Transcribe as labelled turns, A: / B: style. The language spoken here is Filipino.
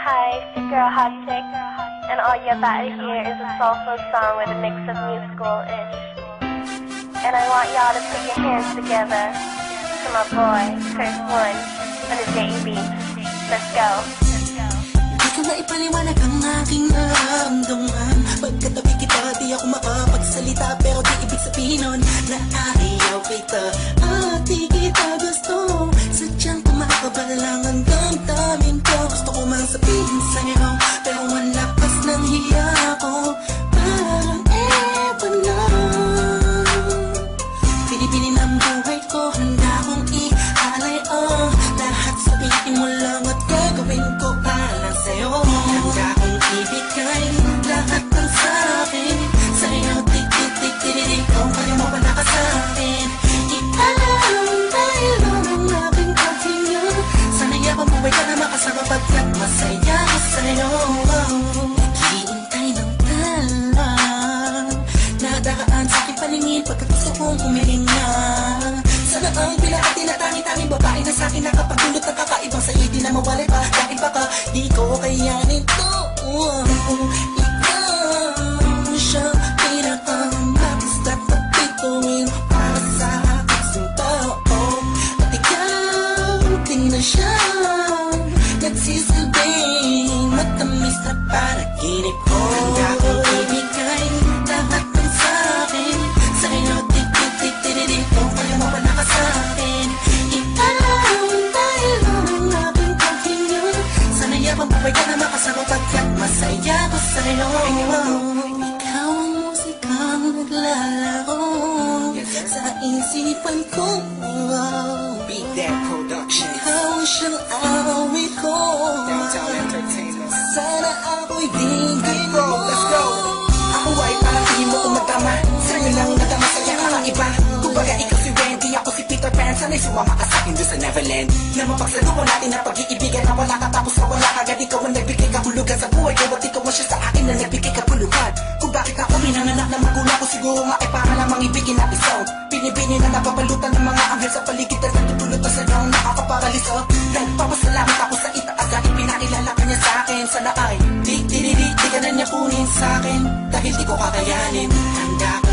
A: Hi, it's your girl Hotchick, and all you're about to hear is a soulful song with a mix of musical-ish. And I want y'all to put your hands together to my boy, Chris One, on the JB. Let's go.
B: Di ko na ipaliwanag ang aking nararamdaman. Pagkatabi kita, di ako makapagsalita, pero di ibig sabihin nun na ayaw kita at di kita gusto. Sadyang kumakabalang ang damdamin ko. Gusto ko mang sabihin sa'yo, pero malakas ng hiya ko. Parang ewan na. Pinipinin ang buhay ko, handa kong ialay, oh. Lahat sabihin mo lang at gagawin ko para sa'yo. Handa kong ibigay lahat ng sa'kin. Sa'yo, tik-tik-tik-tik-tik, kung kaya mo wala ka sa'kin. Ipaalam tayo ng aking paghinga. Sana'y ako buhay ka na makasama pagkat masaya ko sa'yo. Naghihintay ng talang nadakaan sa'king paningin pagkat gusto kong humihinga. Sana ang pinaka-tinatangi-tanging babae na sa'kin nakapagdulot ng kakaibang sa'yo di na mawalay pa. Dahil baka di ko kayanin to. Ikaw siya pinaka-matis na pagpituin para sa aking sintao. At ikaw din na siya nagsisilbing matamis na panaginip ko. Handa kong ibigay lahat ng sa'kin. Sa'yo tik-tik-tik-tik-tik, kung kaya mo wala ka sa'kin. Ipaalam tayo ng aking paghinga. Sana'y abang buhay ka na makasama pagkat masaya ko sa'yo. Ikaw ang musikang naglalaro sa isipan ko.
C: Beat That Production.
B: Ikaw ang siyang awit ko.
C: Downtown Entertainment.
B: Sana ako'y digin mo.
C: Let's go. Ako ay parang tingin mo kung magtama. Sa'yo lang nadama sa'yo kakaiba. Kumbaga ikaw si Wendy, ako si Peter Pan. Sana'y sumama ka sa'kin doon sa Neverland. Na mapagsaluhan natin ang pag-iibigan na wala ka tapos na wala agad. Ikaw ang nagbigay kahulugan sa buhay ko. At ikaw ang siya sa akin na nagbigay kapuluhan. Kung bakit ako pinanganak na magulang ko, siguro nga ay para lamang ibigin na isaw. Binibini na napapalutan ng mga anghel sa paligid at nagtutulot pa sa daw nakakaparaliso. Nagpapasalamat ako sa itaas dahil pinakilala ka niya sa'kin. Sana ay di ka na niya kunin sa'kin dahil di ko kakayanin. Handa ko